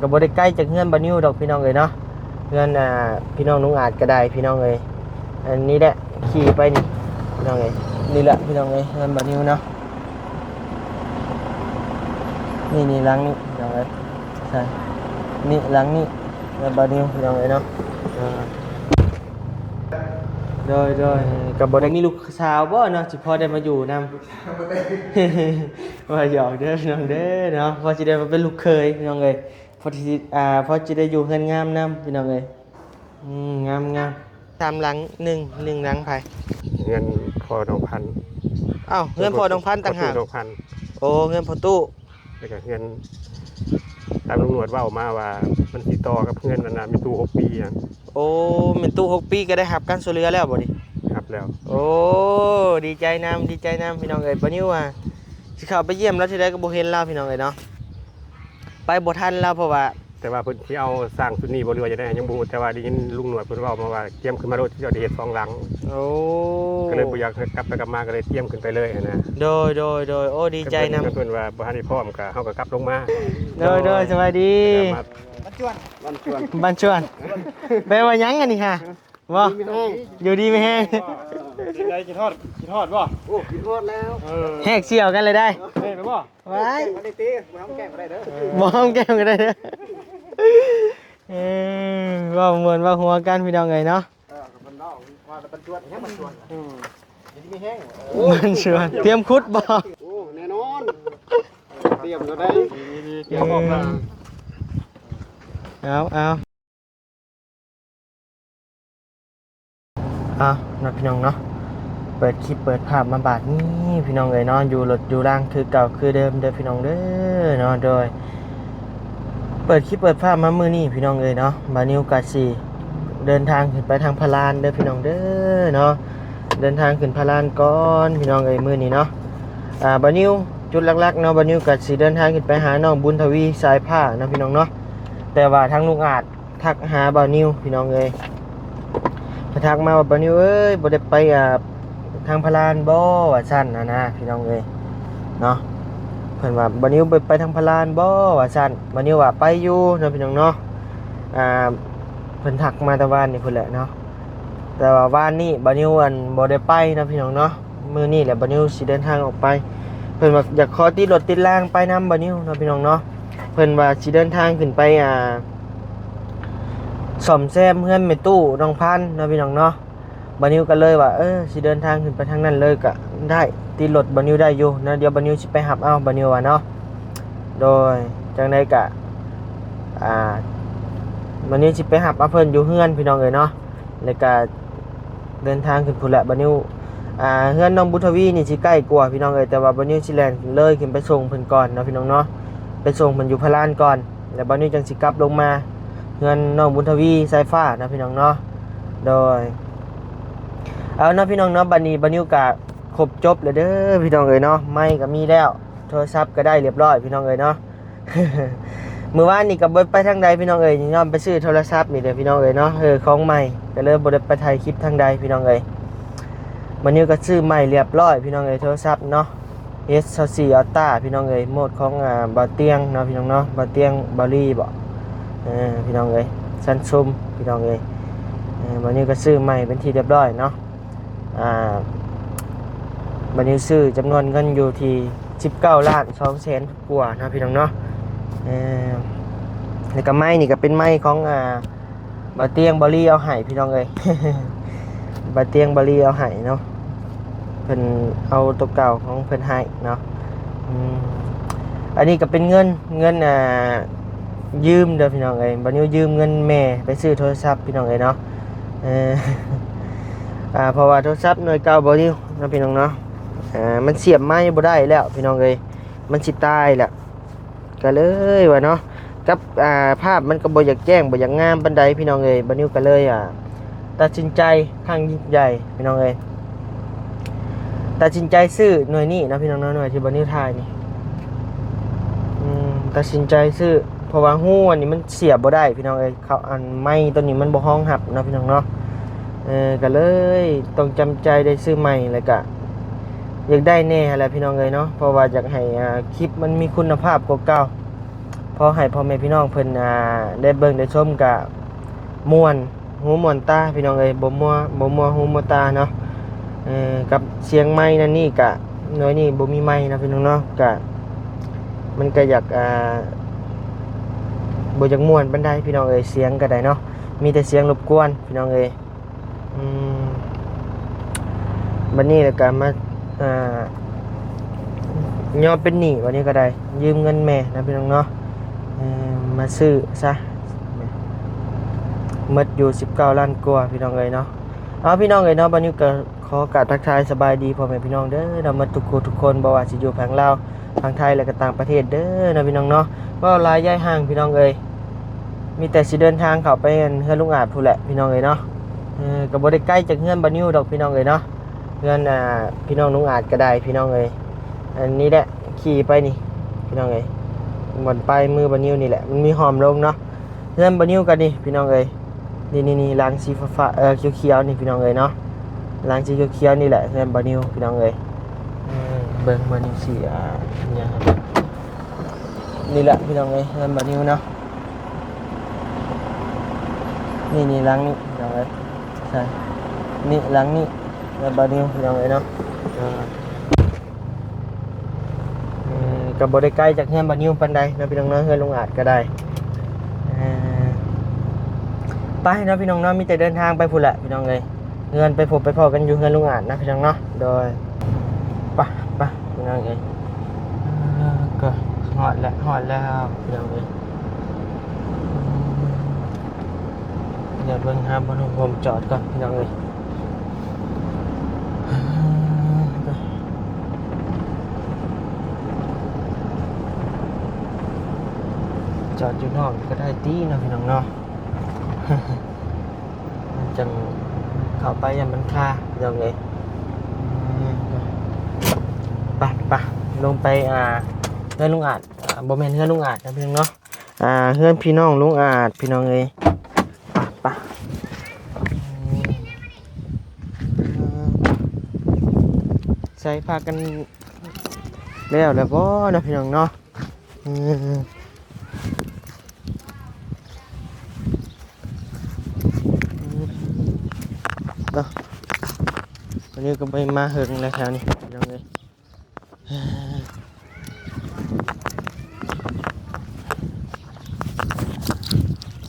ก็บ่ได้ใกล้จากเฮือนบ่นิวดอกพี่น้องเอ้ยเนาะเฮือนพี่น้องนุงอาจก็ได้พี่น้องเอ้ยอันนี้แหละขี่ไปนี่พี่น้องเอ้ยนี่แหละพี่น้องเอ้ยเฮือนบ่นิวเนาะนี่หลังนี้พี่น้องเอ้ยใช่นี่หลังนี้เฮือนบ่นิวพี่น้องเอ้ยเนาะโดยก็บ่ได้มีลูกสาวบ่เนาะสิพอได้มาอยู่นำ ว่าหยอกเด้อพี่น้องเด้อเนาะพอสิได้มาเป็นลูกเคยพี่น้องเอ้ยพอสิพอสิได้อยู่เฮือนงามนำพี่น้องเอ้ยงามตามหลังหนึ่งหลังไผ เงินพอ2,000อ้าวเฮือนพ่อน้องพันธุ์ต่างหาก 2,000โอ้เฮือนพ่อตู้ แล้วก็เงินตามตำรวจเว้ามาว่ามันสิต่อกับเงินนั่นน่ะมีตู้6ปีอ่ะ โอ้แม่นตู้6 ปีก็ได้รับการช่วยเหลือแล้วบ่ดิ ครับแล้ว โอ้ดีใจนำพี่น้องเอ้ยบ่นิวว่าสิเข้าไปเยี่ยมแล้วสิได้ก็บ่เห็นแล้วพี่น้องเอ้ยเนาะไปบ่ทันแล้วเพราะว่า แต่ว่าเพิ่นสิเอาสร้างสุดนี้บ่รู้ว่าจะได้ยังบ่ฮู้แต่ว่าได้ยินลุงหนวดเพิ่นเว้ามาว่าเตรียมขึ้นมาโดดที่จะได้เฮ็ด2หลัง โอ้ ก็เลยบ่อยากให้กลับไปกลับมาก็เลยเตรียมขึ้นไปเลยนะ โดยโอ้ดีใจนำ เพิ่นว่าบ่ทันได้พร้อมก็เฮาก็กลับลงมา โดยสวัสดี วันชวน บ้านชวนแปลว่าหยังอันนี้ค่ะบ่อยู่ดีไม่แห้ง ได้กินทอดบ่โอ้กินทอดแล้ว แหกเสี่ยวกันเลยได้ ได้หรือบ่ ไว้ บ่ได้ตีบ่ทำแกงบ่ได้เด้อ บ่ห้องแก้มกันได้เด้อว่าเหมือนว่าหัวกันพี่น้องไงเนาะ มันนอกว่าเป็นชวนแห้งมันชวนนี่มีแห้ง มันชวนเตรียมคุดบ่ โอ้แน่นอนเตรียมแล้วได้เตรียมออกมา เอานะพี่น้องเนาะเปิดคลิปเปิดภาพมาบาดนี้พี่น้องเอ้ยเนาะอยู่รถอยู่ล่างคือเก่าคือเดิมเด้อพี่น้องเด้อเนาะโดยเปิดคลิปเปิดภาพมามื้อนี้พี่น้องเอ้ยเนาะบานิวกาซีเดินทางขึ้นไปทางพารานเด้อพี่น้องเด้อเนาะเดินทางขึ้นพารานก่อนพี่น้องเอ้ยมื้อนี้เนาะบานิวจุดหลักๆเนาะบานิวกาซีเดินทางขึ้นไปหาน้องบุญทวีสายผ้าเนาะพี่น้องเนาะแต่ว่าทางลุงอาจทักหาบานิวพี่น้องเอ้ยทักมาว่าบานิวเอ้ยบ่ได้ไปทางพารานบ่ว่าซั่นนะพี่น้องเอ้ยเนาะเพิ่นว่าบานิวไปทางพารานบ่ว่าซั่นบานิวว่าไปอยู่เนาะพี่น้องเนาะเพิ่นทักมาแต่วานนี่พุ่นแหละเนาะแต่ว่าวานนี้บานิวบ่ได้ไปเนาะพี่น้องเนาะมื้อนี้แหละบานิวสิเดินทางออกไปเพิ่นว่าอยากขอติดรถติดล่างไปนำบานิวเนาะพี่น้องเนาะเพิ่นว่าสิเดินทางขึ้นไปซ่อมแซมเฮือนแม่ตู้น้องพันธุ์เนาะพี่น้องเนาะบานิวก็เลยว่าสิเดินทางขึ้นไปทางนั้นเลยก็ได้ติดรถบานิวได้อยู่นะเดี๋ยวบานิวสิไปรับเอาบานิวว่าเนาะโดยจังได๋ก็บานิวสิไปรับเอาเพิ่นอยู่เฮือนพี่น้องเอ้ยเนาะแล้วก็เดินทางขึ้นพุ่นแหละบานิวเฮือนน้องบุญทวีนี่สิใกล้กว่าพี่น้องเอ้ยแต่ว่าบานิวสิแล่นเลยขึ้นไปส่งเพิ่นก่อนเนาะพี่น้องเนาะไปส่งเพิ่นอยู่พารานก่อนแล้วบานิวจังสิกลับลงมาเฮือนน้องบุญทวีสายฟ้านะพี่น้องเนาะโดยเอาเนาะพี่น้องเนาะบัดนี้บานิวก็ครบจบแล้วเด้อพี่น้องเอ้ยเนาะไมค์ก็มีแล้วโทรศัพท์ก็ได้เรียบร้อยพี่น้องเอ้ยเนาะ มื้อวานนี่ก็บ่ไปทางใดพี่น้องเอ้ยย้อนไปซื้อโทรศัพท์นี่เด้อพี่น้องเอ้ยเนาะของใหม่ก็เลยบ่ได้ไปถ่ายคลิปทางใดพี่น้องเอ้ยบานิวก็ซื้อใหม่เรียบร้อยพี่น้องเอ้ยโทรศัพท์เนาะ S24 Ultra พี่น้องเอ้ยโหมดของบ่าวเตียงเนาะพี่น้องเนาะบ่าวเตียงบาลีบ่พี่น้องเอ้ยซันซุมพี่น้องเอ้ยบานิวก็ซื้อใหม่เป็นที่เรียบร้อยเนาะบานิวซื้อจำนวนเงินอยู่ที่19ล้าน2แสนกว่านะพี่น้องเนาะแล้วก็ไม้นี่ก็เป็นไม้ของบาเตียงบาลีเอาให้พี่น้องเอ้ย บาเตียงบาลีเอาให้เนาะเพิ่นเอาตัวเก่าของเพิ่นให้เนาะอันนี้ก็เป็นเงินยืมเด้อพี่น้องเอ้ยบานิวยืมเงินแม่ไปซื้อโทรศัพท์พี่น้องเอ้ยเนาะเพราะว่าโทรศัพท์หน่วยเก่าบานิวนะพี่น้องเนาะมันเสียบไม้บ่ได้แล้วพี่น้องเอ้ยมันสิตายแล้วก็เลยว่าเนาะกับภาพมันก็บ่อยากแจ้งบ่อยากงามปานใดพี่น้องเอ้ยบานิวก็เลยตัดสินใจครั้งยิ่งใหญ่พี่น้องเอ้ยตัดสินใจซื้อหน่วยนี้นะพี่น้องเนาะหน่วยที่บานิวถ่ายนี่ตัดสินใจซื้อเพราะว่าฮู้อันนี้มันเสียบบ่ได้พี่น้องเอ้ยเขาอันไม้ตัวนี้มันบ่ห้องหับนะพี่น้องเนาะก็เลยต้องจำใจได้ซื้อใหม่แล้วก็อยากได้แน่แหละพี่น้องเอ้ยเนาะเพราะว่าอยากให้คลิปมันมีคุณภาพกว่าเก่า พอให้พ่อแม่พี่น้องเพิ่นได้เบิ่งได้ชมกะม่วนหูม่วนตาพี่น้องเอ้ยบ่มัวหูมัวตาเนาะกับเสียงไม้นั่นนี่กะน้อยนี่บ่มีไม้นะพี่น้องเนาะกะมันก็อยากบ่อยากม่วนปานใดพี่น้องเอ้ยเสียงก็ได้เนาะมีแต่เสียงรบกวนพี่น้องเอ้ยบัดนี้แล้วก็มายอมเป็นหนี้วันนี้ก็ได้ยืมเงินแม่นะพี่น้องเนาะมาซื้อซะหมดอยู่19ล้านกว่าพี่น้องเอ้ยเนาะเอาพี่น้องเอ้ยเนาะบัดนี้ก็ขอกราบทักทายสบายดีพ่อแม่พี่น้องเด้อเนาะมาทุกคนบ่ว่าสิอยู่ฝั่งลาวฝั่งไทยและก็ต่างประเทศเด้อนะพี่น้องเนาะว่าหลายย้ายห่างพี่น้องเอ้ยมีแต่สิเดินทางเข้าไปเฮือนลุงอาจพู้นแหละพี่น้องเอ้ยเนาะก็บ่ได้ใกล้จากเฮือนบ่นิวดอกพี่น้องเอ้ยเนาะเฮือนพี่น้องลุงอาจก็ได้พี่น้องเอ้ยอันนี้แหละขี่ไปนี่พี่น้องเอ้ยบ่อนปลายมือบ่นิวนี่แหละมันมีหอมลงเนาะเฮือนบ่นิวกันนี่พี่น้องเอ้ยนี่ลางสีฟ้าเขียวๆนี่พี่น้องเอ้ยเนาะลางสีเขียวๆนี่แหละเฮือนบ่นิวพี่น้องเอ้ยเบิ่งบ่นิวสิเนี่ยครับนี่แหละพี่น้องเอ้ยเฮือนบ่นิวเนาะนี่หลังนี่พี่น้องเอ้ยใช่นี่หลังนี่แล้วบานิวพี่น้องเอ้ยเนาะก็บ่ได้ไกลจากเฮือนบานิวปานใดนะพี่น้องเนาะเฮือนลุงอาจก็ได้ไปเนาะพี่น้องเนาะมีแต่เดินทางไปพุ่นแหละพี่น้องเอ้ยเฮือนไปพบไปพ้อกันอยู่เฮือนลุงอาจนะพี่น้องเนาะโดยไปพี่น้องเอ้ยก็ฮอดแล้วพี่น้องเอ้ยเดี๋ยวเบิ่งหาบนผมจอดก่อนพี่น้องเอ้ยจอดอยู่นอกก็ได้ตีเนาะพี่น้องเนาะ มันจังเข้าไปยังมันคาพี่น้องเอ้ยไปลงไปเฮือนลุงอาจบ่แม่นเฮือนลุงอาจนะพี่น้องเนาะเฮือนพี่น้องลุงอาจพี่น้องเอ้ยไปใส่พากันแล้วบ่นะพี่น้องเนาะวันนี้ก็ไปมาเฮิงแล้วแถวนี้พี่น้องเอ้ย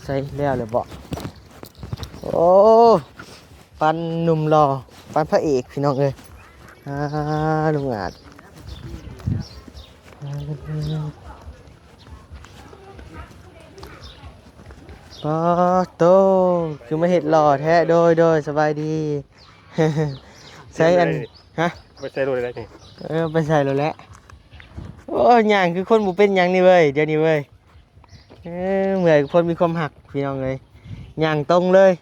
ใส่แล้วบ่โอ้ปันหนุ่มหล่อปันพระเอกพี่น้องเอ้ยลุงอาจปอโตคือมาเห็ดหล่อแท้โดยสบายดี ใส่อันฮะ ไปใส่รถอะไรนี่ ไปใส่แล้วแหละโอ้ยางคือคนบุเป็นหยังนี่เว้ยเดี๋ยวนี้เว้ยเหมือนคนมีความหักพี่น้องเลยยางตรงเลย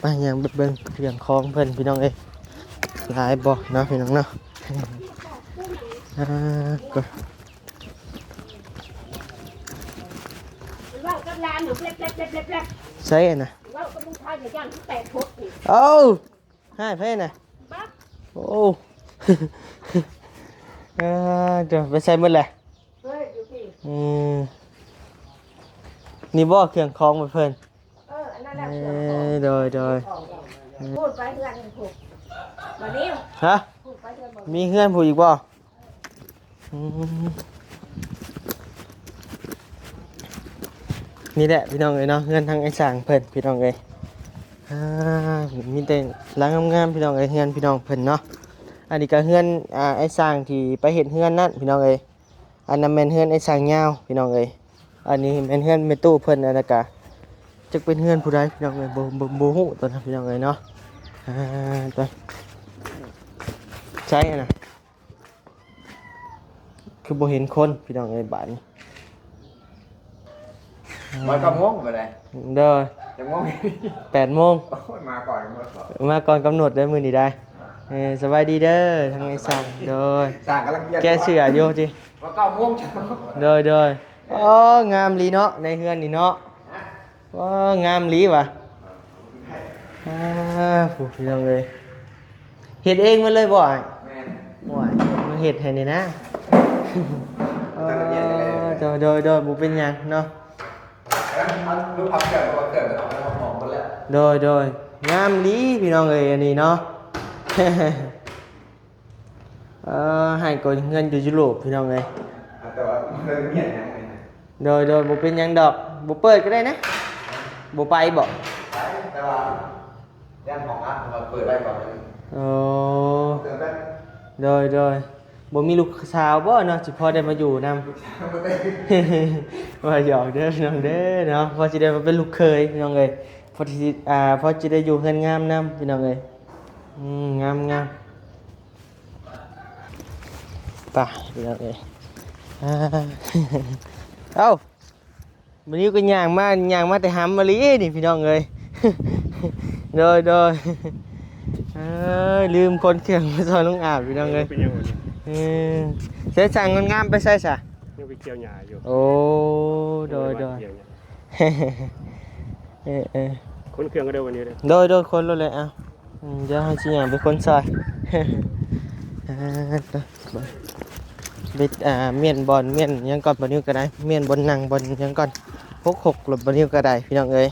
ไปยางเบิ่งเรื่องคลองเพิ่นพี่น้องเอ้ยหลายบ่เนาะพี่น้องเนาะก็ใช่น่ะเอ้าให้เพิ่นน่ะโอ้ เดี๋ยวไปใส่หมดเลยนี่บ่เครื่องคล้องไปเพิ่นโดยพูดไปเพื่อนผูกวันนี้ ฮะ พูดไปเพื่อนบอก มีเพื่อนผู้อีกบ่นี่แหละพี่น้องเอ้ยเนาะเพื่อนทางไอ้สร้างเพิ่นพี่น้องเอ้ยมีแต่หลังงามๆพี่น้องเอ้ยเพื่อนพี่น้องเพิ่นเนาะอันนี้ก็เพื่อนไอ้สร้างที่ไปเห็นเพื่อนนั่นพี่น้องเอ้ยอันนั้นแม่นเพื่อนไอ้สร้างยาวพี่น้องเอ้ยอันนี้แม่นเพื่อนแม่ตู้เพิ่นอันนั้นก็จักเป็นเพื่อนผู้ใดพี่น้องเอ้ยบ่ฮู้ตัวนั้นพี่น้องเอ้ยเนาะตัวใช่น่ะคือบ่เห็นคนพี่น้องเอ้ยบ้านนี้ มากระมงไปเลย เด้อ จะมง 8 โมง มาก่อนมาก่อน มาก่อนกำหนดได้มื้อนี้ได้สบายดีเด้อทางไอ้สั่งโดย ต่างกันละเอียด แกเสืออยู่จิ มา9 โมงเช้า โดยอ๋องามลีเนาะในเฮือนนี่เนาะว้างามลีว่ะผู้พี่น้องเอ้ยเฮ็ดเองมาเลยบ่อ้าย แม่น บ่อ้ายมาเฮ็ดให้นี่นะ โดยบ่เป็นหยังเนาะ ลูกพับเกิดมาเกิดออกมาหอมหมดแล้ว โดยงามดีพี่น้องเอ้ยอันนี้เนาะ ให้ก่อนเงินอยู่ยุโรปพี่น้องเอ้ย แต่ว่าเรื่องเงียบยังไงนะ โดยบ่เป็นหยังดอกบ่เปิดก็ได้นะบ่ไปบ่ แต่ว่าย่านของอัพมาเปิดได้ก่อนเลย โอ้ เติมได้ โดยบ่มีลูกสาวบ่เนาะสิพอได้มาอยู่นำ ไม่ได้ ว่าหยอกเด้อพี่น้องเด้อเนาะพอสิได้มาเป็นลูกเคยพี่น้องเอ้ยพอสิพอสิได้อยู่เฮือนงามนำพี่น้องเอ้ยงามไปพี่น้องเอ้ยเอ้าวันนี้ก็ย่างมาแต่หำมะลินี่พี่น้องเอ้ย โดยลืมคนเครื่องมาซอยลุงอาบพี่น้องเอ้ย เป็นยังไง ใช้สั่งงามๆไปใส่ซะ ยังไปเกี่ยวหญ้าอยู่ โอ้โดย เกี่ยวหญ้า คนเครื่องก็ได้วันนี้เลย โดยคนรถเลยอ่ะเดี๋ยวให้ชิญางเป็นคนซอยเบ็ดเมียนบอลเมียนยังก่อนบอลนิ้วก็ได้เมียนบอลนั่งบอลยังก่อน6หลบบอลนิ้วก็ได้พี่น้องเอ้ย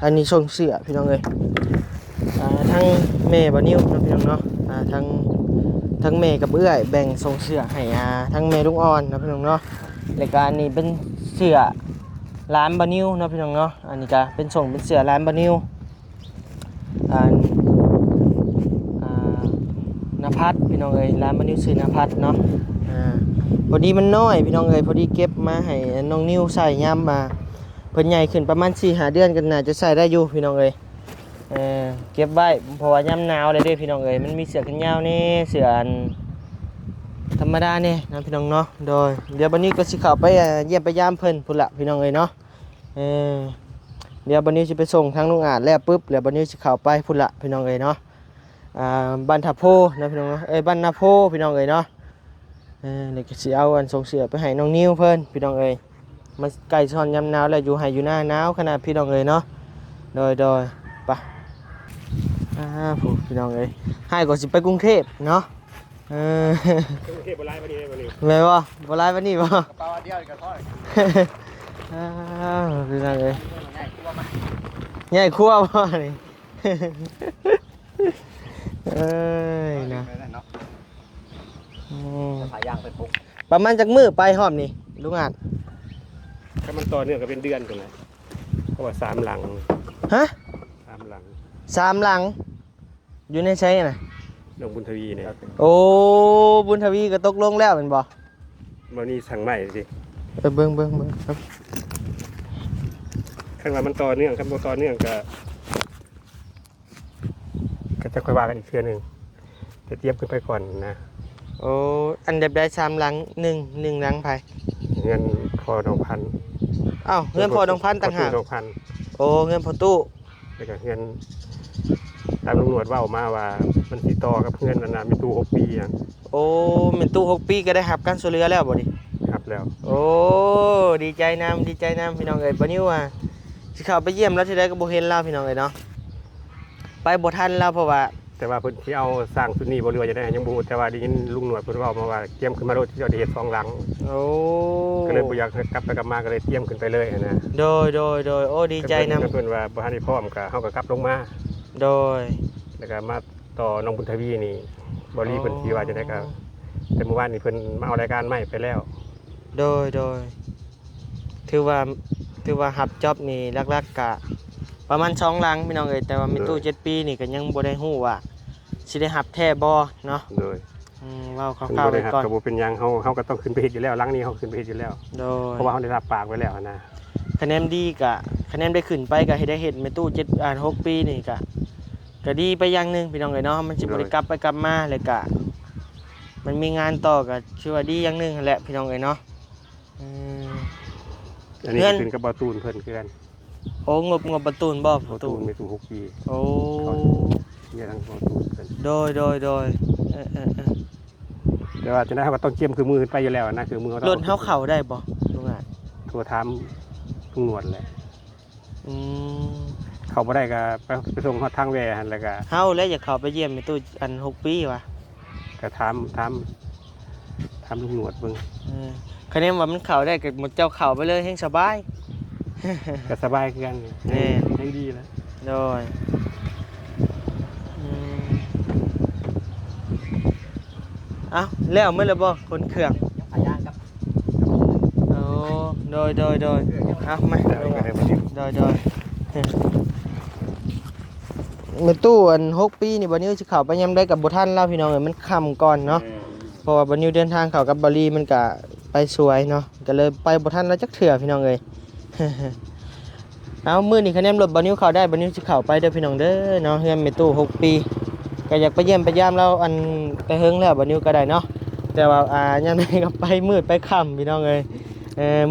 อันนี้ส่งเสือพี่น้องเอ้ยทั้งแม่บอลนิ้วนะพี่น้องเนาะทั้งแม่กับเอื้อยแบ่งส่งเสือให้ทั้งแม่ลุงอ่อนนะพี่น้องเนาะรายการนี้เป็นเสือร้านบานิวนะพี่น้องเนาะอันนี้ก็เป็นส่งเป็นเสือร้านบานิวนภัสพี่น้องเอ้ยร้านบานิวซื้อนภัสเนาะพอดีมันน้อยพี่น้องเอ้ยพอดีเก็บมาให้น้องนิวใส่ย่ำมาเพิ่นใหญ่ขึ้นประมาณ4-5 เดือนกันน่าจะใส่ได้อยู่พี่น้องเอ้ยเก็บไว้เพราะว่าย่ำหนาวเลยเด้พี่น้องเอ้ยมันมีเสือกันยาวนี่เสือธรรมดาเนี่ยนะพี่น้องเนาะโดยเดี๋ยววันนี้ก็สิเข้าไปเยี่ยมไปยามเพิ่นพุ่นละพี่น้องเอ้ยเนาะเดี๋ยววันนี้จะไปส่งทางลุงอาจแล้วปุ๊บเดี๋ยววันนี้จะเข้าไปพุ่นละพี่น้องเอ้ยเนาะบ้านทับโพนะพี่น้องบ้านนาโพพี่น้องเอ้ยเนาะเดี๋ยวก็สิเอาอันส่งเสือไปให้น้องนิวเพิ่นพี่น้องเอ้ยมันใกล้ช่อนยามหนาวแล้วอยู่ให้อยู่หน้าหนาวขนาดพี่น้องเอ้ยเนาะโดยไปพี่น้องเอ้ยให้ก็สิไปกรุงเทพเนาะเทพบรายวันนี้วันนี้ แม่บ่บ่ไล่วันนี้บ่ กระเป๋าเดียวกับท่อย พี่น้องเอ้ยใหญ่ครัวบ่นี่เอ้ยนะ สายยางไปปุ๊บ ประมาณจักมื้อไปหอมนี่ลุงอาจ ถ้ามันต่อเนื่องก็เป็นเดือนกันเลยเพราะว่า3 หลัง ฮะ 3 หลัง 3 หลังอยู่ในไสน่ะ น้องบุญทวีเนี่ย โอ้บุญทวีก็ตกลงแล้วแม่นบ่ วันนี้สั่งใหม่สิ เบิ่งครับ ข้างหลังมันต่อเนื่องครับต่อเนื่องก็จะค่อยว่ากันอีกเทื่อนึงจะเตรียมขึ้นไปก่อนนะ โอ้อันดับได้3หลัง1หลังไผ เงินพอน้องพัน อ้าวเงินพอน้องพันต่างหาก น้องพัน โอ้เงินพอตู้ แล้วก็เงินตามตำรวจว่าออกมาว่ามันติดต่อกับเงินนานๆมีตู้6 ปีอย่าง โอ้แม่นตู้6 ปีก็ได้รับการช่วยเหลือแล้วบ่นี่ ครับแล้ว โอ้ดีใจนำพี่น้องเอ้ยบ่นิวว่าสิเข้าไปเยี่ยมแล้วที่ใดก็บ่เห็นแล้วพี่น้องเอ้ยเนาะไปบ่ทันแล้วเพราะว่า แต่ว่าเพิ่นที่เอาสร้างสุดนี้บ่เรือจะได้ยังบ่ฮู้แต่ว่าได้ยินลุงหนวดเพิ่นเว้ามาว่าเตรียมขึ้นมารถที่จะได้เฮ็ด2 หลัง โอ้ ก็เลยบ่อยากกลับไปกลับมาก็เลยเตรียมขึ้นไปเลยนะ โดยโอ้ดีใจนำ เพิ่นว่าบ่ทันได้พร้อมก็เฮาก็กลับลงมา โดย แล้วก็มาต่อน้องบุญทวีนี่บ่รีเพิ่นสิว่าจะได้ก็แต่เมื่อวานนี้เพิ่นมาเอารายการใหม่ไปแล้ว โดยถือว่ารับจ็อบนี่หลักๆก็ประมาณ2 หลังพี่น้องเอ้ยแต่ว่ามีตู้7 ปีนี่ก็ยังบ่ได้ฮู้ว่าสิได้รับแท้บ่เนาะ โดย เว้าค เพิ่น ร่าว บ่ ๆ ได้ ไว้ รับ ก่อน ก็บ่เป็นหยังเฮาก็ต้องขึ้นไปเฮ็ดอยู่แล้วหลังนี้เฮาขึ้นไปเฮ็ดอยู่แล้ว โดย เพราะว่าเฮาได้รับปากไว้แล้วนะ คะแนนดีก็คะแนนได้ขึ้นไปก็ให้ได้เฮ็ดแม่ตู้6 ปีนี่ก็ดีไปอย่างหนึงพี่น้องเอ้ยเนาะมันสิบ่ได้กลับไปกลับมาเลยก็มันมีงานต่อก็ชื่อว่าดีอย่างหนึงนั่นแหละพี่น้องเอ้ยเนาะ อันนี้ เงิน ขึ้นกับบ่ตูนเพิ่นคือกัน โอ้งบประตูนบ่ บ่ ประ ตู ตู นมีตู้6 ปี โอ้ เนี่ยทั้งบ่ตูนเพิ่น โดยแต่ว่าจะได้เฮาก็ต้องเจียมคือมือขึ้นไปอยู่แล้วนะคือมือ รถเฮาเข้าได้บ่ลุงอ่ะ โทรถามลุงหนวดแหละ อืม เขาบ่ได้ก็ไปส่งฮอดทางแวหั่นแล้วก็ เฮาแล้วอยากเข้าไปเยี่ยมแม่ตู้6 ปีวะ ก็ถาม ถามลุงหนวดเบิ่ง คะแนนว่ามันเข้าได้ก็หมดเจ้าเข้าไปเลยแฮงสบาย ก็สบายคือกัน แน่ ยังดีแล้ว โดยเอ้าแล้วมื้อละบ่คนเครื่อง อาญากับ โอ้โดยเอามา ได้ก็ได้บ่นิ้ว โดยมื้อตู้อัน6ปีนี่บ่นิวสิเข้าไปยามใดกับบ่ทันแล้วพี่น้องเอ้ยมันค่ำก่อนเนาะเพราะว่าบ่นิวเดินทางเข้ากับบอลลีมันก็ไปสวยเนาะก็เลยไปบ่ทันแล้วจักเทื่อพี่น้องเอ้ย เอามื้อนี้คะแนนรถบ่นิวเข้าได้บ่นิวสิเข้าไปเด้อพี่น้องเด้อเนาะเฮือนแม่ตู้6ปีก็อยากไปเยี่ยมไปยามเราอันแต่เฮิงแล้วบ่นิวก็ได้เนาะแต่ว่ายามใดก็ไปมืดไปค่ำพี่น้องเอ้ย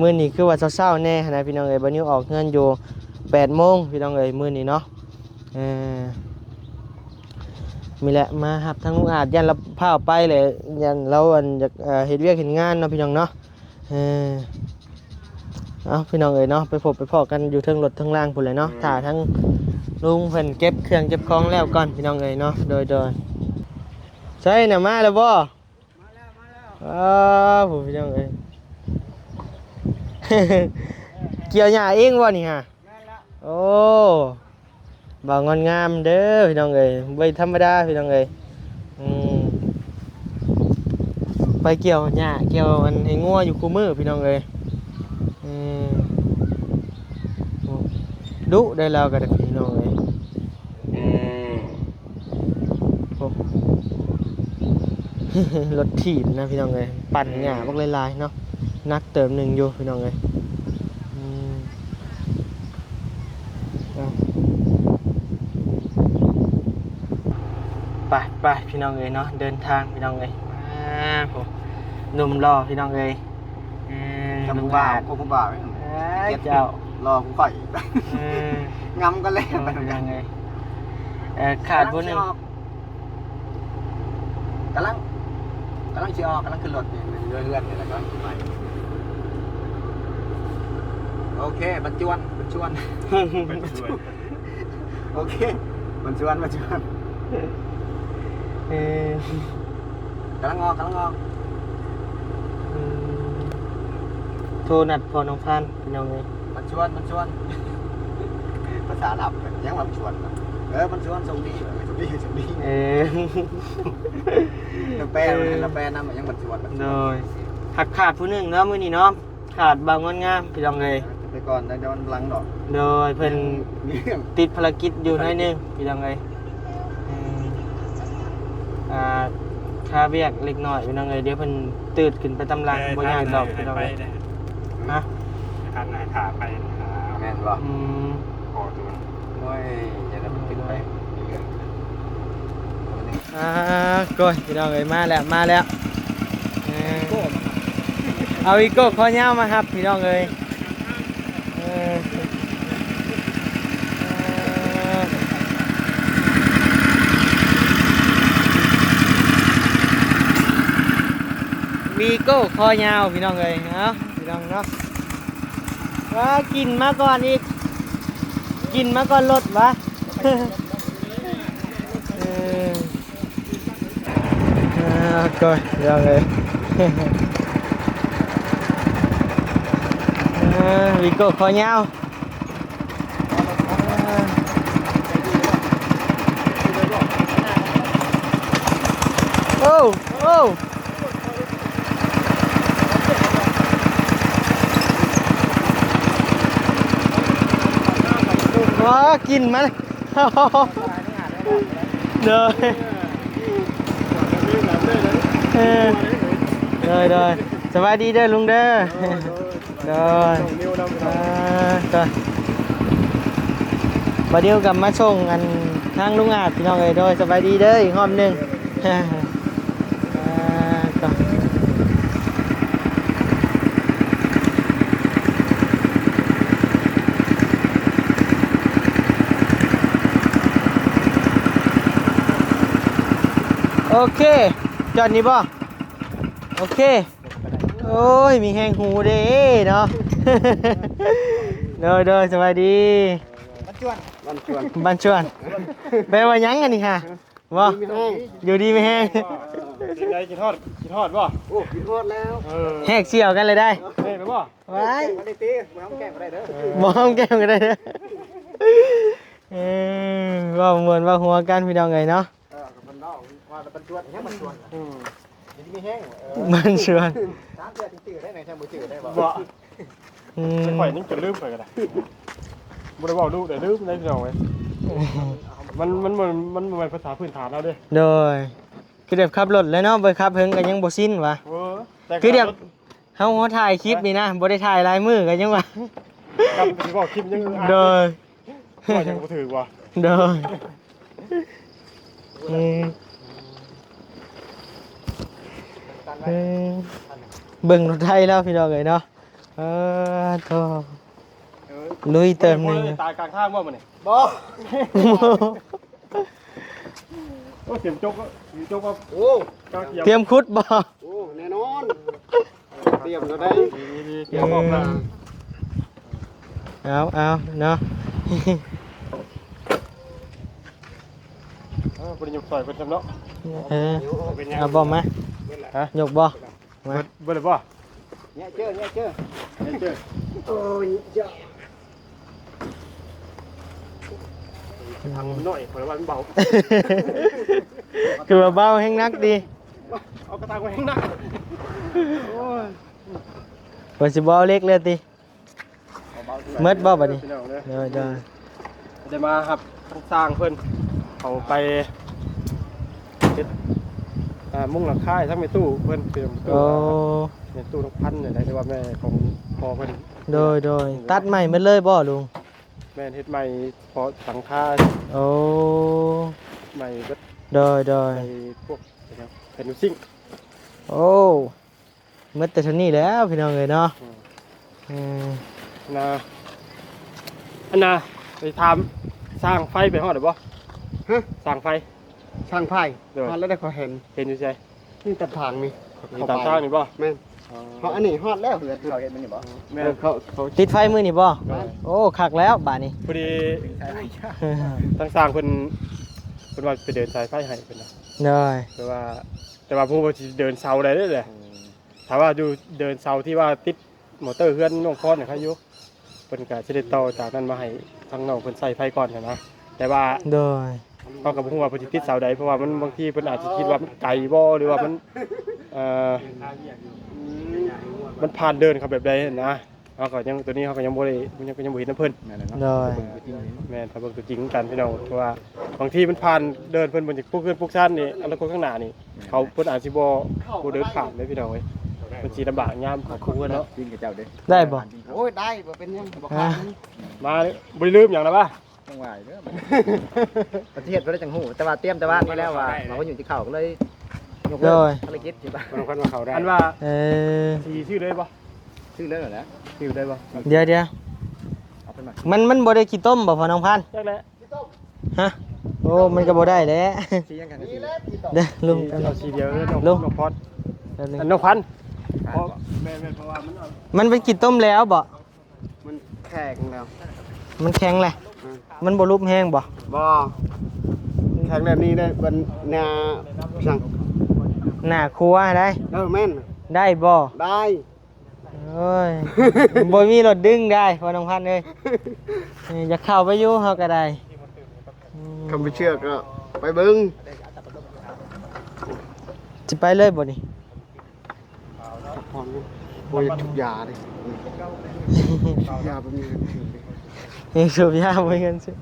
มื้อนี้คือว่าเช้าๆแน่หั้นนะพี่น้องเอ้ยบ่นิวออกเฮือนอยู่ 8 โมงพี่น้องเอ้ยมื้อนี้เนาะมีแหละมาครับทั้งลุงอาจยันเราพาไปเลยยันเราอันอยากเฮ็ดเวียกเฮ็ดงานเนาะพี่น้องเนาะเอาพี่น้องเอ้ยเนาะไปพบไปพ้อกันอยู่เทิงรถเทิงล่างพุ่นเลยเนาะถ้าทั้งลุงเพิ่นเก็บเครื่องเก็บของแล้วก่อนพี่น้องเอ้ยเนาะโดยใช่น่ะมาแล้วบ่ผู้พี่น้องเอ้ย เกี่ยวหญ้าเองบ่นี่ฮะโอ้บ่งอนงามเด้อพี่น้องเอ้ยบ่ธรรมดาพี่น้องเอ้ยไปเกี่ยวหญ้าเกี่ยวอันให้งัวอยู่คู่มือพี่น้องเอ้ยดุได้แล้วก็ได้พี่น้องเอ้ยโอ้ รถถีบนะพี่น้องเอ้ยปั่นหญ้าบักหลายๆเนาะนักเติมหนึงอยู่พี่น้องเอ้ยไปพี่น้องเอ้ยเนาะเดินทางพี่น้องเอ้ยผมหนุ่มรอพี่น้องเอ้ย กับผู้บ่าวกับผู้บ่าวเจ้าร อผู้ข่อยงำกันแล้วไป พี่น้องเอ้ยขาดผู้หนึ่ง กำลังสิออกกำลังขึ้นรถเรื่อยๆนี่แหละกำลังขึ้นไปโอเคบรรจวนเป็นช่วย โอเคบรรจวนกำลังออกโทรนัดพอน้องพันพี่น้องเอ้ย บรรจวนภาษาลับยังบรรจวนบรรจวนส่งดีเราแปลนำยังบรรจวน โดยขาดผู้หนึ่งเนาะมื้อนี้เนาะขาดบางงอนงามพี่น้องเอ้ย ไปก่อนได้ย้อนหลังดอก โดยเพิ่นติดภารกิจอยู่หน่อยหนึงพี่น้องเอ้ยค่าเวียกเล็กน้อยพี่น้องเอ้ยเดี๋ยวเพิ่นตื่นขึ้นไปตำลังบ่ยากดอกพี่น้องเอ้ยฮะ ทางไหนขาไป แม่นบ่ พอตัว โอ้ยอย่าได้ขึ้นไปก้อยพี่น้องเอ้ยมาแล้วเอาอีโก้ข้อยาวมาครับพี่น้องเอ้ยวีโก้คอยาวพี่น้องเอ้ยเนาะพี่น้องเนาะว่ากินมาก่อนอีกกินมาก่อนรถวะก้อยพี่น้องเอ้ยวีโก้คอยาวโอ้ว้ากินมันเด้อสวัสดีเด้อลุงเด้อเด้อมาเดียวกับมาส่งอันทางลุงอาจพี่น้องเอ้ยโดยสบายดีเด้ออีกรอบหนึงโอเคจอดนี่บ่โอเคโอ้ยมีแหงหูเด้เนาะ โดยสวัสดีบ้านชวนแปลว่ายังกันนี่ค่ะบ่อยู่ดีไม่แห้ง ยังไงกินทอดบ่ โอ้กินฮอดแล้ว แหกเสี่ยวกันเลยได้ เฮ้ยไปบ่ ไว้ บ่ได้ตีบ่ทำแกล้งบ่ได้เด้อ มองแก้มกันได้เด้อว่าเหมือนว่าหัวกันพี่น้องไงเนาะ มันเล่าว่ามันชวนยังมันชวนนี่มีแห้ง มันชวน ถามเจ้าจื้อได้ไหนแท้บ่จื้อได้บ่ บ่ไม่ค่อยนึกจะลืมไปก็ได้บ่ได้เว้าลูกแต่ลืมได้พี่น้องเว้ยมันเป็นภาษาพื้นฐานแล้วเด้ โดยคือเดี๋ยวขับรถแล้วเนาะไปขับเพิ่งกันยังบ่สิ้นวะ คือเดี๋ยวเฮาถ่ายคลิปนี่นะบ่ได้ถ่ายลายมือกันยังวะ กับสิบอกคลิปยัง โดย ว่ายังบ่ถือว่ะ โดยอืมเบิ่งรถไทยแล้วพี่น้องเอ้ยเนาะโธ่ลุยเติมหนึง ตายกลางทางบ่มื้อนี้ บ่ โอ้เสียมจกก็ โอ้ กลางเกีย เตรียมคุดบ่ โอ้แน่นอนเตรียมแล้วได้ เกียมออกมา เอาเนาะ บ่ได้ยกซอยเพิ่นซำเนาะ เอาบ่มา ฮะ ยกบ่มา บ่ได้บ่ เนี่ยเจอ โอ้ยจ้าทางมันน้อยเพราะว่ามันเบา คือว่าเบาแห้งนักดี เอากระตังไว้ข้างหน้าโอ้ย ว่าสิบ่เอาเล็กเลยติเมิดบ่บัดนี้ พี่น้องเด้อ เด้อ จะมาครับสร้างเพิ่นเขาไปเฮ็ดมุ่งหลังคาให้ทั้งแม่ตู้เพิ่นเตรียม โอ้ แม่ตู้น้องพันธุ์เนี่ยได้แต่ว่าแม่ของพ่อเพิ่น โดยตัดใหม่หมดเลยบ่ลุง แม่นเฮ็ดใหม่พอหลังคา โอ้ ใหม่เบิด โดย ในพวกนะครับเป็นซิ่ง โอ้หมดแต่เท่านี้แล้วพี่น้องเอ้ยเนาะนะอันน่ะไปทำสร้างไฟไปฮอดได้บ่ ฮะ สร้างไฟ ช่างไผ่ฮอดแล้วได้ขอเห็น เห็นอยู่ใจ นี่ตัดทางนี่ มีตามทางนี่บ่ แม่นเพราะอันนี้ฮอดแล้วเหือเขาเห็นมันนี่บ่ แม่ เขา ติดไฟมือนี่บ่โอ้คักแล้วบาดนี้ พอดีทั้งสร้างเพิ่นว่าไปเดินสายไฟให้เพิ่นน่ะ โดย แต่ว่าผู้ว่าสิเดินเสาได้เด้อแหละถ้าว่าอยู่เดินเสาที่ว่าติดมอเตอร์เฮือนน้องพรน่ะครับอยู่เพิ่นก็สิได้ต่อจากนั้นมาให้ทางน้องเพิ่นใส่ไฟก่อนนะแต่ว่า โดย เขาก็บ่ฮู้ว่าเพิ่นสิติดเสาใดเพราะว่ามันบางทีเพิ่นอาจสิคิดว่ามันไกลบ่หรือว่ามันมันผ่านเดินเขาแบบใดนะเขาก็ยังตัวนี้เขาก็ยังบ่ได้ยังบ่เห็นน้ำเพิ่น โดย แม่นถ้าเบิ่งตัวจริงกันพี่น้องเพราะว่าบางทีมันผ่านเดินเพิ่นบนจากพวกเพื่อนพวกชั้นนี่อนาคตข้างหน้านี่เขาเพิ่นอาจสิบ่เดินผ่านเลยพี่น้องเอ้ยมันสิลำบากยามของเพิ่นเนาะ กินกับเจ้าเด้ ได้บ่ โอ้ยได้บ่เป็นยังบ่ขาด มาบ่ได้ลืมหยังแล้วป่ะ จังหวะเด้อประเทศบ่ได้จังหูแต่ว่าเตรียมแต่ว่านี่แล้วว่าเราอยู่ที่เขาก็เลยยกเลิกภารกิจสิบ่ มันคันว่าเขาได้อันว่า สิชื่อได้บ่ ชื่อเลยเหรอนะ ชื่อได้บ่ เดี๋ยว เอาเป็นมา มันบ่ได้ขี้ต้มบ่พอน้องพันธุ์ จักแหละ ฮะโอ้มันก็บ่ได้แหละ ชี้ยังกันนี่แหละ เด้อลุงกัน เราสีเดียวเลยน้อง ลุง น้องพอด แป๊บนึง อันน้องพันธุ์เพราะแม่เพราะว่ามัน มันเป็นขี้ต้มแล้วบ่ มันแข็งแล้ว มันแข็งแหละมันบ่รุบแห้งบ่ บ่แข็งแบบนี้ได้บนนาสั่ง หน้าครัวได้ แม่น ได้บ่ ได้ โอ้ย บ่มีรถดึงได้พอน้องพันธุ์เอ้ยอยากเข้าไปอยู่เฮาก็ได้ คำไปเชื่อก็ไปเบิ่ง สิไปเลยบ่นี่ พรโอ้ยทุกยาเลยยาบ่มี ยังสูบยาบ่มีเงินซื้อ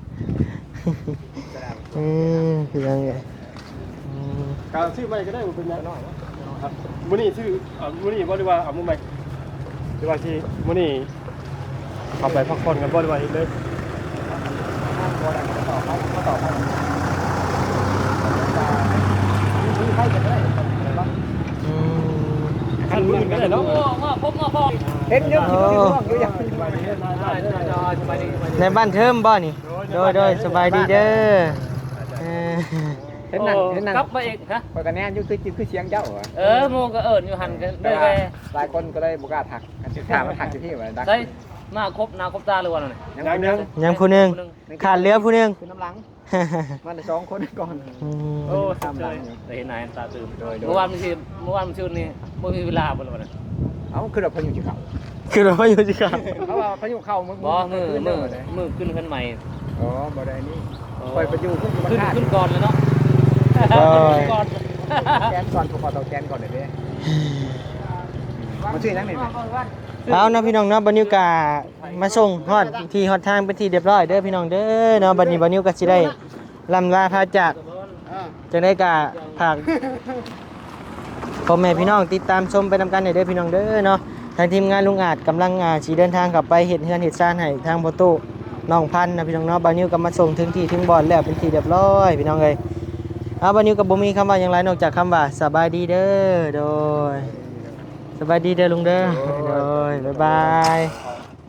คือยังไง การชื่อใหม่ก็ได้บ่เป็นหยังครับมื้อนี้ชื่อมื้อนี้บ่หรือว่าเอามื้อใหม่หรือว่าสิมื้อนี้เข้าไปพักผ่อนกันบ่หรือว่าเฮ็ดเลย คันมือกันเลยเนาะ เห็นอยู่ที่ร่วงอยู่อย่าง ในบ้านเทิมบ่นี่โดยสบายดีเด้อ เห็นนั่น กลับมาเองฮะ คอยกันแน่อยู่คือเสียงเจ้าเหรอ โมงก็เอิญอยู่หันกันเด้อไป หลายคนก็เลยบ่กล้าถักถามมาถักที่ว่าดัก มาครบหน้าครบตาเลยวันนั้น อย่างนึง ยังผู้หนึงขาดเหลือผู้หนึง คือน้ำลัง มาแต่2คนก่อน อืม โอ้สุดเลยแต่เห็นนายตาตื่นเมื่อวานมันชื่อนี่บ่มีเวลาบ่ล่ะ เอ้าคือเราพายุที่เขา คือเราไม่อยู่ที่ครับ เพราะว่าพายุเข้ามึง บ่มือขึ้นขึ้นใหม่ อ๋อบ่ได้นี่คอยไปอยู่ขึ้นอยู่บ้านท่า ขึ้นก่อนเลยเนาะก่อน แกนก่อนขอต่อแกนก่อนเดี๋ยวนี้มาช่วยนั่งหน่อยไหม เอานะพี่น้องเนาะบัดนิวกามาส่งฮอดที่ฮอดทางเป็นที่เรียบร้อยเด้อพี่น้องเด้อเนาะบัดนี้บัดนิวก็สิได้ลำลาพาจากจังได้กะฝากพ่อแม่พี่น้องติดตามชมไปนำกันเด้อพี่น้องเด้อเนาะทางทีมงานลุงอาจกำลังสิเดินทางกลับไปเฮ็ดเฮือนเฮ็ดซ่านให้ทางพ่อตู้น้องพันธุ์นะพี่น้องเนาะบัดนิวก็มาส่งถึงที่ถึงบ่อนแล้วเป็นที่เรียบร้อยพี่น้องเอ้ยเอาบัดนิวก็บ่มีคำว่าหยังไรนอกจากคำว่าสบายดีเด้อโดยสบายดีเด้อลุงเด้อโดยบ๊ายบาย